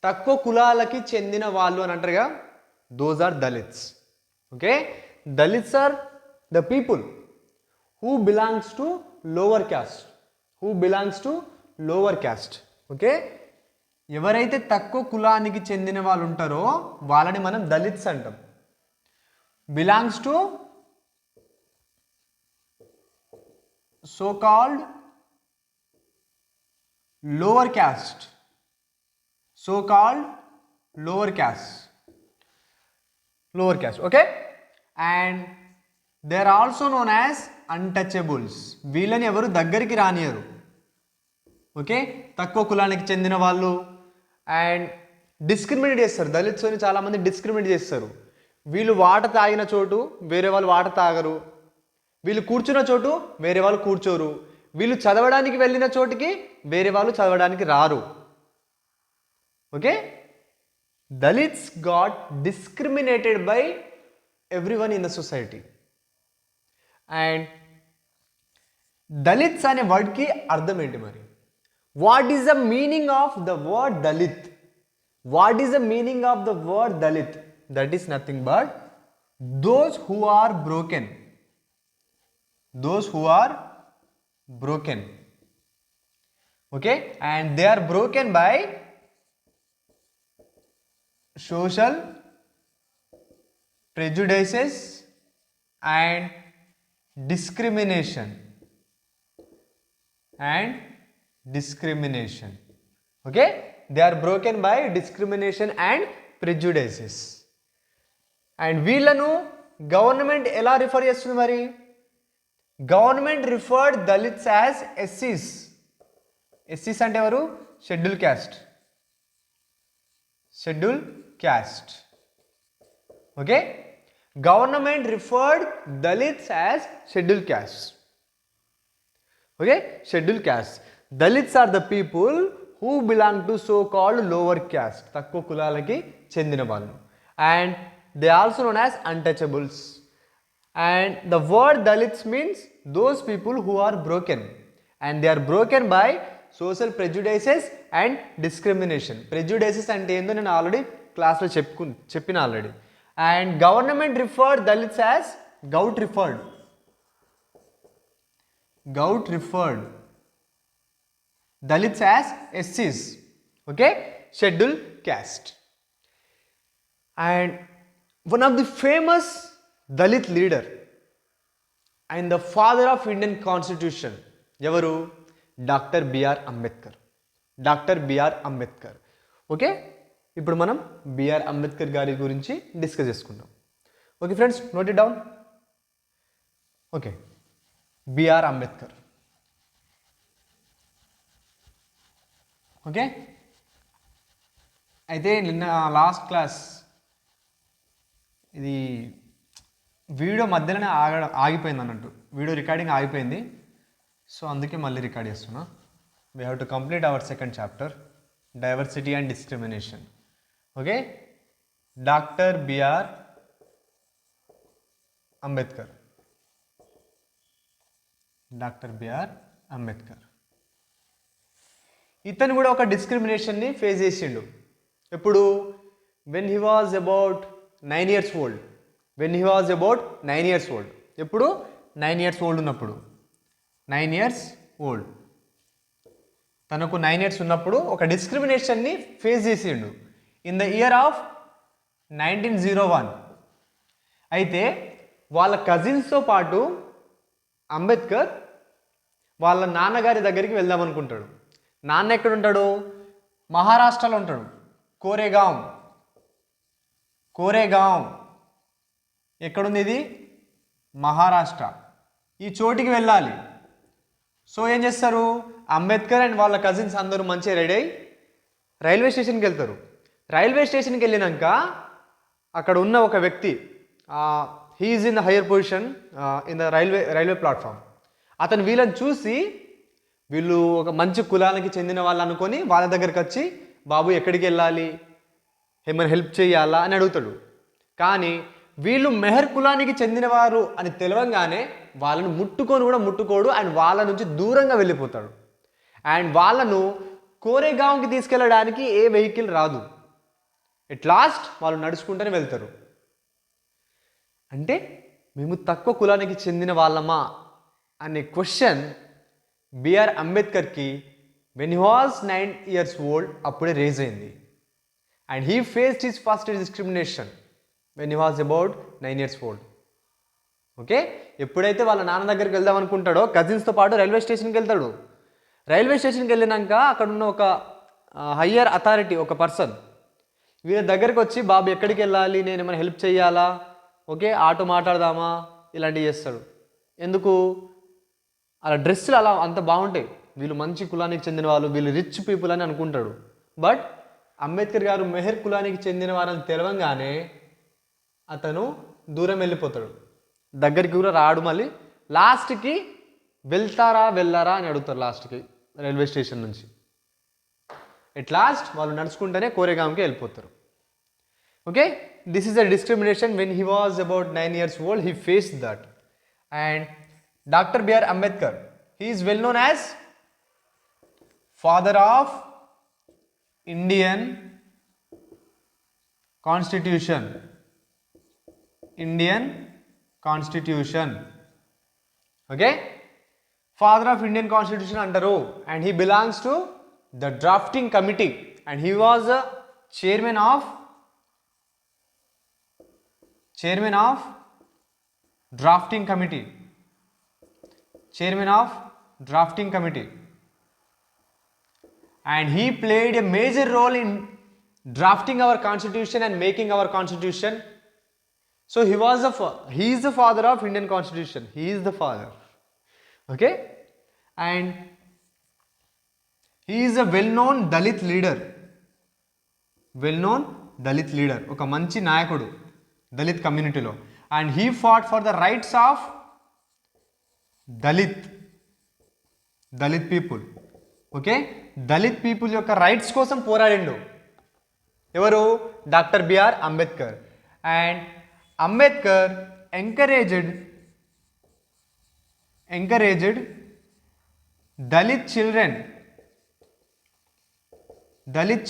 తక్కువ కులాలకి చెందిన వాళ్ళు అని అంటారుగా, those are Dalits. Okay, Dalits are the people who belongs to lower caste. Okay, ఎవరైతే తక్కువ కులానికి చెందిన వాళ్ళు ఉంటారో వాళ్ళని మనం దళిత్స్ అంటాం. Belongs to so called lower caste. Okay, and they are also known as untouchables. వీళ్ళని ఎవరు దగ్గరికి రానియరు. ఓకే, తక్కువ కులానికి చెందిన వాళ్ళు. అండ్ డిస్క్రిమినేట్ చేస్తారు. దళిత్స్ని చాలామంది డిస్క్రిమినేట్ చేస్తారు. వీళ్ళు వాటర్ తాగిన చోటు వేరే వాళ్ళు వాటర్ తాగరు. వీళ్ళు కూర్చున్న చోటు వేరే వాళ్ళు కూర్చోరు. వీళ్ళు చదవడానికి వెళ్ళిన చోటికి వేరే వాళ్ళు చదవడానికి రారు. Okay, Dalits got discriminated by everyone in the society. And Dalits అనే వర్డ్కి అర్థం ఏంటి మరి? What is the meaning of the word Dalit? That is nothing but those who are broken. Okay, and they are broken by social prejudices and discrimination. Okay, they are broken by discrimination and prejudices. And వీళ్ళను government ఎలా refer చేస్తుంది మరి? Government referred Dalits as ఎస్సీస్. ఎస్సీస్ అంటే ఎవరు? Schedule caste. Okay, government referred Dalits as schedule caste. Okay, schedule caste. Dalits are the people who belong to so called lower caste. తక్కువ కులాలకి చెందిన వాళ్ళు. And they also known as untouchables. And the word Dalits means those people who are broken, and they are broken by social prejudices and discrimination. Prejudices అంటే ఏందో నేను already క్లాస్లో చెప్పిన already. And government referred Dalits as govt referred Dalits as ఎస్సీస్. Okay, schedule caste. And one of the famous Dalit leader and the father of Indian constitution ఎవరు? Doctor BR Ambedkar. Doctor BR Ambedkar. Okay, ఇప్పుడు మనం B R Ambedkar గారి గురించి డిస్కస్ చేసుకుందాం. Okay friends, note it down. Okay, B R Ambedkar. Okay, అయితే నిన్న last class ఇది video మధ్యలోనే ఆగిపోయింది అన్నట్టు, వీడియో రికార్డింగ్ ఆగిపోయింది. సో అందుకే మళ్ళీ రికార్డ్ చేస్తున్నా. We have to complete our second chapter, diversity and discrimination. Okay, doctor BR Ambedkar. Doctor BR Ambedkar ఇతను కూడా ఒక డిస్క్రిమినేషన్ని ఫేస్ చేసిండు. ఎప్పుడు? When he was about 9 years old. When he was about 9 years old. ఎప్పుడు? 9 years old ఉన్నప్పుడు. 9 years old. తనకు 9 years ఉన్నప్పుడు ఒక డిస్క్రిమినేషన్ని ఫేస్ చేసిండు ఇన్ ద ఇయర్ ఆఫ్ 1901. అయితే వాళ్ళ కజిన్స్తో పాటు అంబేద్కర్ వాళ్ళ నాన్నగారి దగ్గరికి వెళ్దాం అనుకుంటాడు. నాన్న ఎక్కడ ఉంటాడు? మహారాష్ట్రలో ఉంటాడు. కోరేగాం ఎక్కడుంది ఇది? మహారాష్ట్ర. ఈ చోటికి వెళ్ళాలి. సో ఏం చేస్తారు? అంబేద్కర్ అండ్ వాళ్ళ కజిన్స్ అందరూ మంచిగా రెడీ అయ్యి రైల్వే స్టేషన్కి వెళ్తారు. రైల్వే స్టేషన్కి వెళ్ళినాక అక్కడ ఉన్న ఒక వ్యక్తి, he is in the higher position in the railway platform. అతను వీళ్ళని చూసి వీళ్ళు ఒక మంచి కులానికి చెందిన వాళ్ళు అనుకొని వాళ్ళ దగ్గరికి వచ్చి, బాబు ఎక్కడికి వెళ్ళాలి, ఏమైనా హెల్ప్ చేయాలా అని అడుగుతాడు. కానీ వీళ్ళు మెహర్ కులానికి చెందినవారు అని తెలవంగానే వాళ్ళను ముట్టుకోడు అండ్ వాళ్ళ నుంచి దూరంగా వెళ్ళిపోతాడు. అండ్ వాళ్ళను కోరేగాంకి తీసుకెళ్ళడానికి ఏ వెహికల్ రాదు. ఎట్ లాస్ట్ వాళ్ళు నడుచుకుంటూనే వెళ్తారు. అంటే మేము తక్కువ కులానికి చెందిన వాళ్ళమా అనే క్వశ్చన్ బిఆర్ అంబేద్కర్కి when he was 9 years old అప్పుడే రేజ్ అయింది. And he faced his first discrimination when he was about 9 years old. Okay, ఎప్పుడైతే వాళ్ళ నాన్న దగ్గరికి వెళ్దాం అనుకుంటాడో కజిన్స్తో పాటు రైల్వే స్టేషన్కి వెళ్తాడు. రైల్వే స్టేషన్కి వెళ్ళినాక అక్కడ ఉన్న ఒక హయ్యర్ అథారిటీ, ఒక పర్సన్ వీళ్ళ దగ్గరికి వచ్చి, బాబు ఎక్కడికి వెళ్ళాలి, నేను ఏమైనా హెల్ప్ చేయాలా, ఓకే ఆటో మాట్లాడదామా, ఇలాంటివి చేస్తాడు. ఎందుకు? అలా డ్రెస్సులు అలా అంత బాగుంటాయి, వీళ్ళు మంచి కులానికి చెందిన వాళ్ళు, వీళ్ళు రిచ్ పీపుల్ అని అనుకుంటాడు. బట్ అంబేద్కర్ గారు మెహర్ కులానికి చెందిన వారని తెలవంగానే అతను దూరం వెళ్ళిపోతాడు, దగ్గరికి కూడా రాడు. మళ్ళీ లాస్ట్కి వెళ్ళారా అని అడుగుతారు లాస్ట్కి రైల్వే స్టేషన్ నుంచి. ఎట్ లాస్ట్ వాళ్ళు నడుచుకుంటేనే కోరేగాంకి వెళ్ళిపోతారు. Okay, this is a discrimination when he was about 9 years old. He faced that. And Dr. B.R. Ambedkar, he is well known as father of Indian Constitution. Indian Constitution. Okay, father of Indian Constitution antaru, and he belongs to the drafting committee, and he was a chairman of drafting committee. Chairman of drafting committee. And he played a major role in drafting our constitution and making our constitution. So he is the father of Indian Constitution. He is the father. Okay, and he is a well-known Dalit leader. ఒక మంచి నాయకుడు దళిత్ కమ్యూనిటీలో. And he fought for the rights of Dalit people. Okay, Dalit people యొక్క rights కోసం పోరాడిండు. ఎవరు? Doctor BR Ambedkar. And Ambedkar encouraged Dalit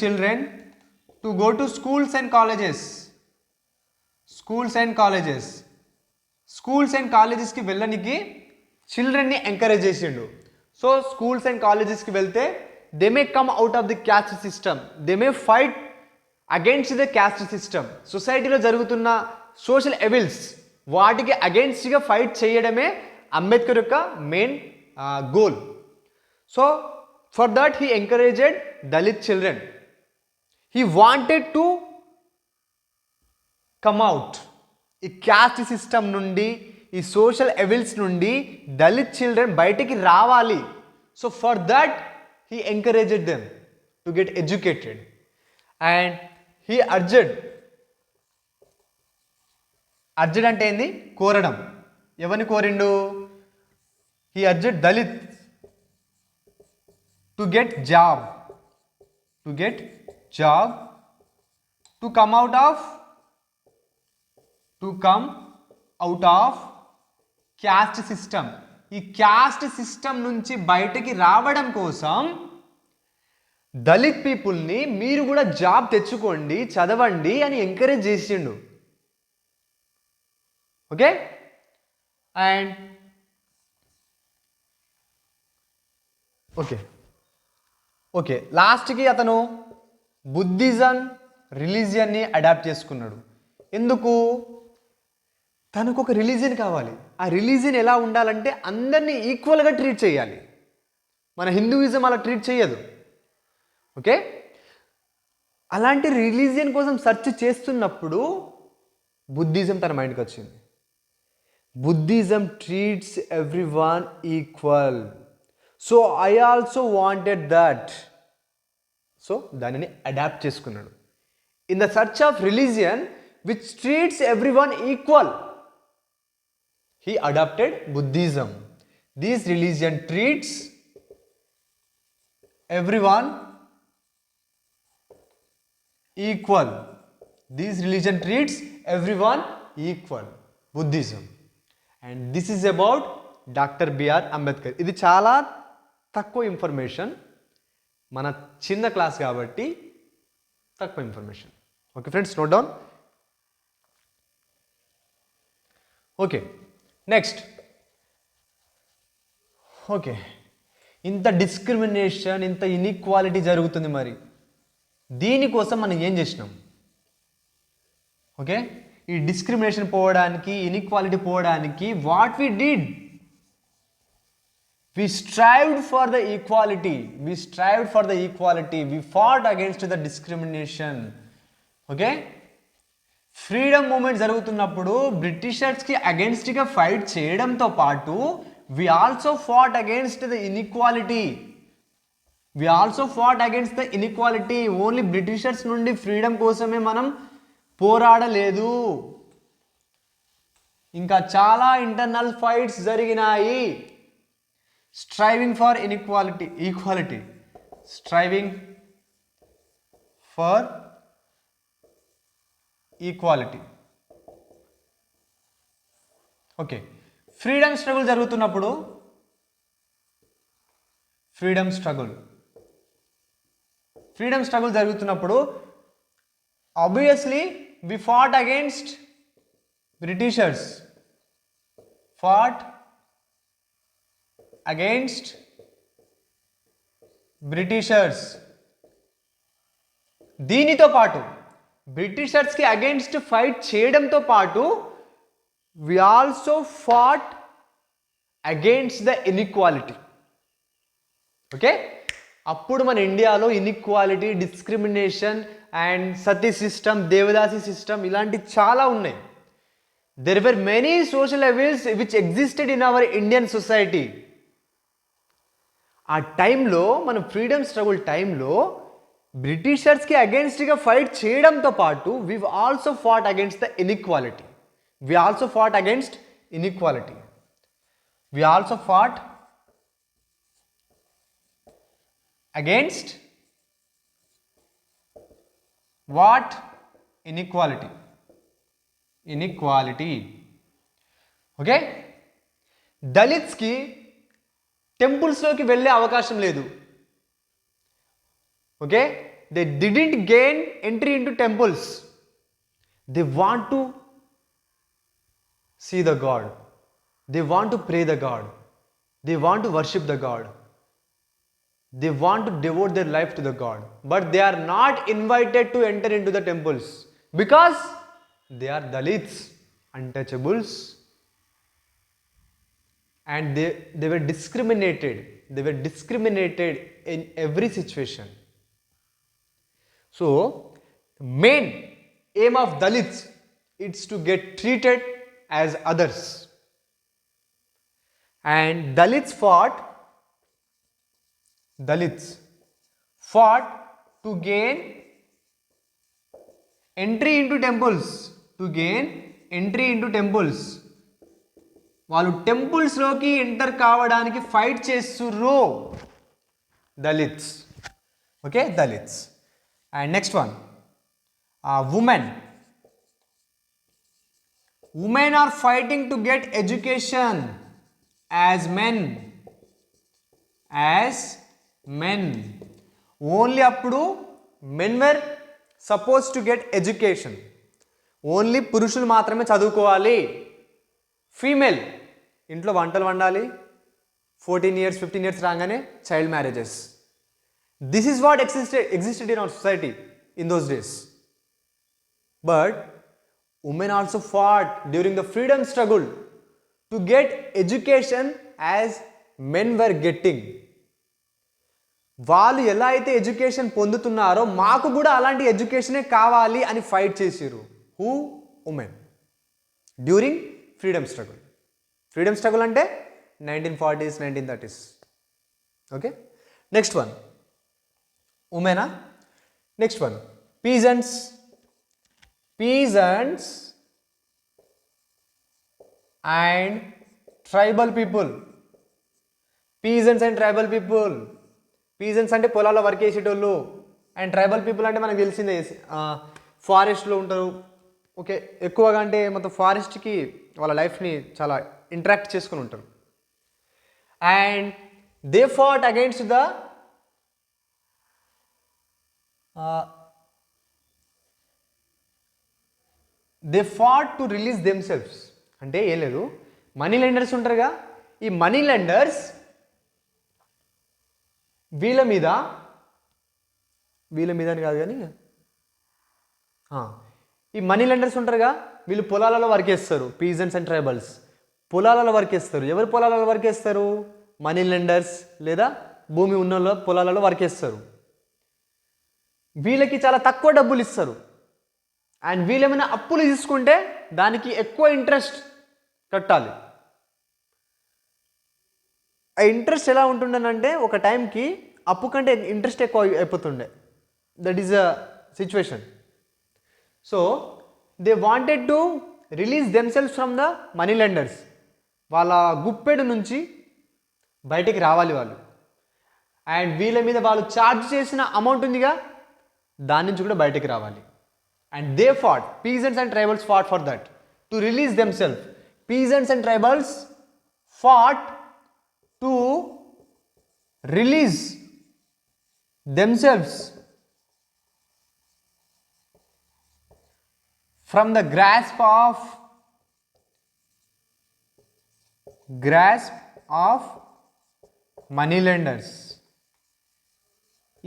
children to go to schools and colleges. కి వెళ్ళడానికి చిల్డ్రన్ని ఎంకరేజ్ చేసిండు. సో స్కూల్స్ అండ్ కాలేజెస్కి వెళ్తే they may come out of the caste system, they may fight against the cast system. సొసైటీలో జరుగుతున్న social evils వాటికి అగెన్స్ట్గా fight చేయడమే అంబేద్కర్ యొక్క main goal. So for that he encouraged Dalit children. He wanted to come out. ఈ caste system నుండి, ఈ social evils నుండి Dalit children బయటికి రావాలి. So for that he encouraged them to get educated and he urged అంటే ఏంది? కోరడం. ఎవరిని కోరిండు? He urged Dalit to get job, to come out of caste system. ఈ క్యాస్ట్ సిస్టమ్ నుంచి బయటకి రావడం కోసం దళిత్ పీపుల్ని మీరు కూడా జాబ్ తెచ్చుకోండి, చదవండి అని ఎంకరేజ్ చేసిండు. ఓకే, అండ్ ఓకే లాస్ట్కి అతను బుద్ధిజం రిలీజియన్ని అడాప్ట్ చేసుకున్నాడు. ఎందుకు? తనకు ఒక రిలీజియన్ కావాలి. ఆ రిలీజియన్ ఎలా ఉండాలంటే అందరినీ ఈక్వల్గా ట్రీట్ చేయాలి. మన హిందూయిజం అలా ట్రీట్ చేయదు. ఓకే, అలాంటి రిలీజియన్ కోసం సెర్చ్ చేస్తున్నప్పుడు బుద్ధిజం తన మైండ్కి వచ్చింది. Buddhism treats everyone equal, so I also wanted that. So దానిని అడాప్ట్ చేసుకున్నాడు. In the search of religion which treats everyone equal, he adopted Buddhism. This religion treats everyone equal. Buddhism. And this is about Dr. B.R. Ambedkar. ఇది చాలా తక్కువ information, మన చిన్న class కాబట్టి తక్కువ information. Okay friends, note down. Okay, next. Okay, ఇంత discrimination, ఇంత inequality జరుగుతుంది, మరి దీనికోసం మనం ఏం చేసినాం? ఓకే, ఈ డిస్క్రిమినేషన్ పోవడానికి, ఇన్ఈక్వాలిటీ పోవడానికి what we did? We strived for the equality, we fought against the discrimination. Okay, freedom movement జరుగుతున్నప్పుడు బ్రిటిషర్స్కి అగేన్స్ట్గా ఫైట్ చేయడంతో పాటు we also fought against the inequality. Only Britishers నుండి ఫ్రీడమ్ కోసమే మనం పోరాడలేదు, ఇంకా చాలా ఇంటర్నల్ ఫైట్స్ జరిగినాయి. Striving for equality. Okay, freedom struggle జరుగుతున్నప్పుడు obviously we fought against Britishers. దీనితో పాటు బ్రిటిషర్స్కి అగేన్స్ట్ ఫైట్ చేయడంతో పాటు we also fought against the inequality. Okay, అప్పుడు మన ఇండియాలో inequality, discrimination and Sati system, devadasi system ఇలాంటి చాలా ఉన్నాయి. There were many social evils which existed in our Indian society. ఆ టైంలో, మన ఫ్రీడమ్ స్ట్రగుల్ టైంలో బ్రిటిషర్స్కి అగేన్స్ట్గా ఫైట్ చేయడంతో పాటు we also fought against the inequality. We also fought against what? Inequality. Okay, దళిత్స్కి టెంపుల్స్లోకి వెళ్ళే అవకాశం లేదు. Okay, they didn't gain entry into temples. They want to see the God, they want to pray the God, they want to worship the God, they want to devote their life to the God, but they are not invited to enter into the temples because they are Dalits, untouchables, and they were discriminated They were discriminated in every situation. So, main aim of Dalits is to get treated as others. And Dalits fought to gain entry into temples. వాళ్ళు టెంపుల్స్లోకి enter కావడానికి fight చేస్తుర్రు Dalits. Okay, Dalits. And next one, women are fighting to get education as men. Only అప్పుడు men were suppose to get education. Only పురుషులు మాత్రమే చదువుకోవాలి. Female ఇంట్లో వంటలు వండాలి. 14 years 15 years రాగానే child marriages. This is what existed in our society in those days. But women also fought during the freedom struggle to get education as men were getting. వాళ్ళు ఎలా అయితే ఎడ్యుకేషన్ పొందుతున్నారో మాకు కూడా అలాంటి ఎడ్యుకేషనే కావాలి అని ఫైట్ చేసిరు. Who? Women during freedom struggle. Freedom struggle అంటే 1940s 1930s. Okay, next one ఉమెనా. Next one peasants and tribal people. Peasants అంటే పొలాల్లో వర్క్ చేసేటోళ్ళు. అండ్ ట్రైబల్ పీపుల్ అంటే మనకు తెలిసిందే, ఫారెస్ట్లో ఉంటారు. ఓకే, ఎక్కువగా అంటే మొత్తం ఫారెస్ట్కి వాళ్ళ లైఫ్ని చాలా ఇంటరాక్ట్ చేసుకుని ఉంటారు. And they fat against the to release themselves. అంటే ఏం లేదు, మనీ లెండర్స్ ఉంటారుగా, ఈ మనీ లెండర్స్ వీళ్ళ మీద అని కాదు కానీ ఈ మనీ లెండర్స్ ఉంటారుగా, వీళ్ళు పొలాలలో వర్క్ చేస్తారు. పీజెంట్స్ అండ్ ట్రైబల్స్ పొలాలలో వర్క్ చేస్తారు. ఎవరు పొలాలలో వర్క్ చేస్తారు? మనీ లెండర్స్ లేదా భూమి ఉన్న పొలాలలో వర్క్ చేస్తారు. వీళ్ళకి చాలా తక్కువ డబ్బులు ఇస్తారు. అండ్ వీళ్ళు ఏమైనా అప్పులు తీసుకుంటే దానికి ఎక్కువ ఇంట్రెస్ట్ కట్టాలి. ఆ ఇంట్రెస్ట్ ఎలా ఉంటుండనంటే ఒక టైంకి అప్పు కంటే ఇంట్రెస్ట్ ఎక్కువ అయిపోతుండే. That is a situation. So they wanted to release themselves from the money lenders. వాళ్ళ గుప్పెడు నుంచి బయటికి రావాలి వాళ్ళు. అండ్ వీళ్ళ మీద వాళ్ళు ఛార్జ్ చేసిన అమౌంట్ ఉందిగా, దాని నుంచి కూడా బయటికి రావాలి. And they fought, peasants and tribals fought for that to release themselves. Peasants and tribals fought to release themselves from the grasp of money lenders.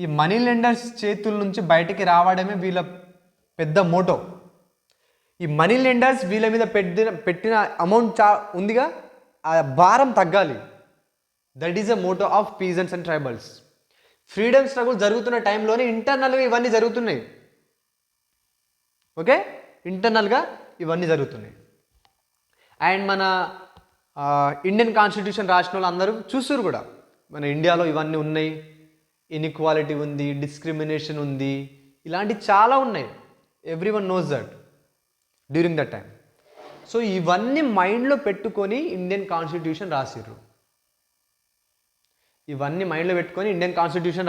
ఈ మనీ లెండర్స్ చేతుల నుంచి బయటికి రావడమే వీళ్ళ పెద్ద మోటో. ఈ మనీ లెండర్స్ వీళ్ళ మీద పెట్టిన అమౌంట్ ఉందిగా, ఆ భారం తగ్గాలి. That is a motto of peasants and tribals. Freedom struggle జరుగుతున్న టైంలోనే ఇంటర్నల్గా ఇవన్నీ జరుగుతున్నాయి. ఓకే, ఇంటర్నల్గా ఇవన్నీ జరుగుతున్నాయి. అండ్ మన ఇండియన్ కాన్స్టిట్యూషన్ రాసిన వాళ్ళు అందరూ చూస్తారు కూడా, మన ఇండియాలో ఇవన్నీ ఉన్నాయి. ఇన్ఈక్వాలిటీ ఉంది, డిస్క్రిమినేషన్ ఉంది, ఇలాంటి చాలా ఉన్నాయి. Everyone knows that during that time. So ఇవన్నీ మైండ్లో పెట్టుకొని ఇండియన్ కాన్స్టిట్యూషన్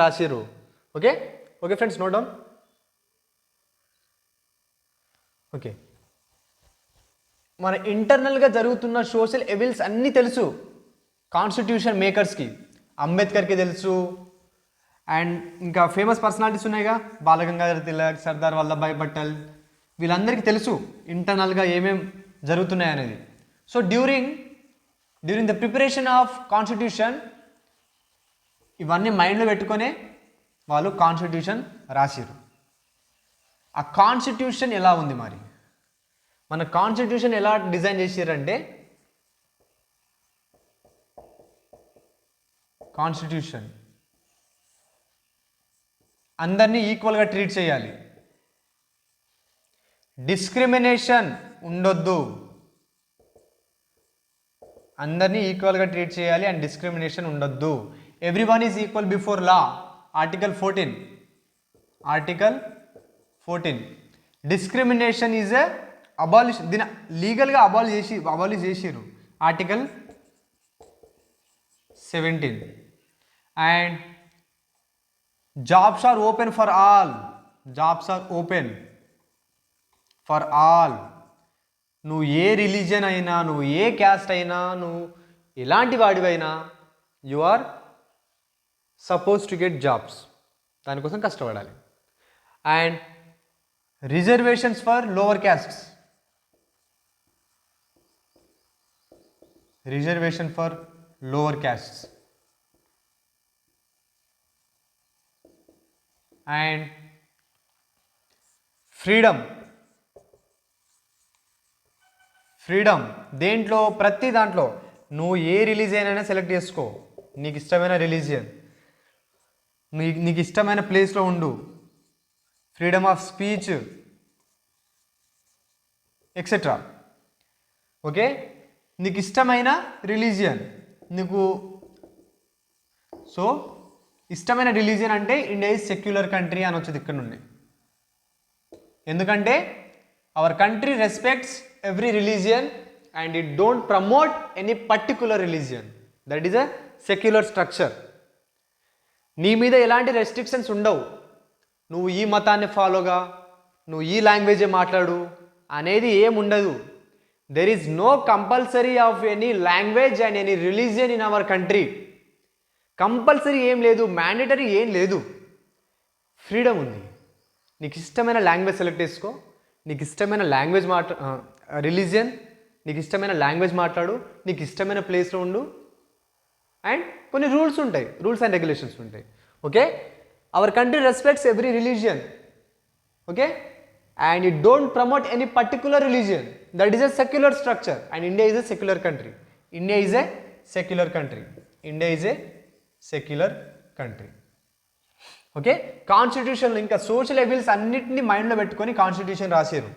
రాసిర్రు. Okay okay friends, note down. Okay, మన ఇంటర్నల్గా జరుగుతున్న సోషల్ ఎవిల్స్ అన్నీ తెలుసు కాన్స్టిట్యూషన్ మేకర్స్కి. అంబేద్కర్కి తెలుసు. అండ్ ఇంకా ఫేమస్ పర్సనాలిటీస్ ఉన్నాయిగా, బాలగంగాధర్ తిలక్, సర్దార్ వల్లభాయ్ పటేల్, వీళ్ళందరికీ తెలుసు ఇంటర్నల్గా ఏమేం జరుగుతున్నాయి అనేది. So during the preparation of constitution ఇవన్నీ మైండ్లో పెట్టుకొనే వాళ్ళు కాన్స్టిట్యూషన్ రాసిరు. ఆ కాన్స్టిట్యూషన్ ఎలా ఉంది మరి? మన కాన్స్టిట్యూషన్ ఎలా డిజైన్ చేసారంటే, కాన్స్టిట్యూషన్ అందరినీ ఈక్వల్గా ట్రీట్ చేయాలి. డిస్క్రిమినేషన్ ఉండొద్దు, అందరినీ ఈక్వల్గా ట్రీట్ చేయాలి అండ్ డిస్క్రిమినేషన్ ఉండొద్దు. Everyone is equal before law, article 14. Article 14. Discrimination is a abolish, దీని లీగల్గా అబాలిష్ చేసిరు article 17. And jobs are open for all, jobs are open for all. నువ్వు ఏ రిలీజియన్ అయినా, నువ్వు ఏ క్యాస్ట్ అయినా, నువ్వు ఎలాంటి వాడివైనా you are supposed to get jobs, దానికోసం కష్టపడాలి. And reservations for lower castes, reservation for lower castes. And freedom, freedom దేంట్లో, ప్రతి దాంట్లో నువ్వు ఏ రిలీజియన్ అయినా సెలెక్ట్ చేసుకో, నీకు ఇష్టమైన రిలీజియన్, నీకు ఇష్టమైన ప్లేస్లో ఉండు. Freedom of speech etcetera. Okay, నీకు ఇష్టమైన రిలీజియన్, నీకు సో ఇష్టమైన రిలీజియన్ అంటే ఇండియా ఈజ్ సెక్యులర్ కంట్రీ అని వచ్చేది ఇక్కడ నుండి. ఎందుకంటే hour country respects every religion and it don't promote any particular religion. That is a secular structure. నీ మీద ఎలాంటి రెస్ట్రిక్షన్స్ ఉండవు, నువ్వు ఈ మతాన్ని ఫాలోగా, నువ్వు ఈ లాంగ్వేజే మాట్లాడు అనేది ఏం ఉండదు. There is no compulsory of any language and any religion in our country. Compulsory ఏం లేదు, మ్యాండేటరీ ఏం లేదు, ఫ్రీడమ్ ఉంది. నీకు ఇష్టమైన లాంగ్వేజ్ సెలెక్ట్ చేసుకో, నీకు ఇష్టమైన లాంగ్వేజ్ రిలీజియన్, నీకు ఇష్టమైన లాంగ్వేజ్ మాట్లాడు, నీకు ఇష్టమైన ప్లేస్లో ఉండు. అండ్ కొన్ని రూల్స్ ఉంటాయి, రూల్స్ అండ్ రెగ్యులేషన్స్ ఉంటాయి. Okay, our country respects every religion. Okay, and it don't promote any particular religion. That is a secular structure and India is a secular country. India is a secular country. India is a secular country. Okay, కాన్స్టిట్యూషన్లో ఇంకా social evils అన్నింటినీ మైండ్లో పెట్టుకొని constitution రాశారు.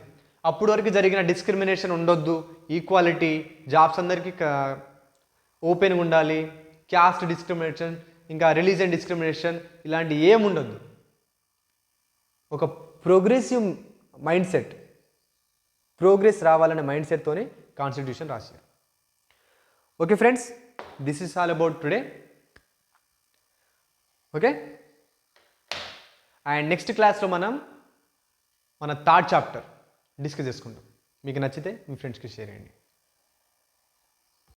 అప్పటి వరకు జరిగిన discrimination ఉండొద్దు, ఈక్వాలిటీ, జాబ్స్ అందరికీ ఓపెన్గా ఉండాలి, క్యాస్ట్ డిస్క్రిమినేషన్, ఇంకా రిలీజియన్ డిస్క్రిమినేషన్ ఇలాంటి ఏముండొద్దు. ఒక ప్రోగ్రెసివ్ మైండ్ సెట్, ప్రోగ్రెస్ రావాలనే మైండ్ సెట్తోనే కాన్స్టిట్యూషన్ రాశారు. Okay friends, this is all about today. Okay, and next క్లాస్లో మనం మన థర్డ్ చాప్టర్ డిస్కస్ చేసుకుంటాం. మీకు నచ్చితే మీ ఫ్రెండ్స్కి షేర్ చేయండి.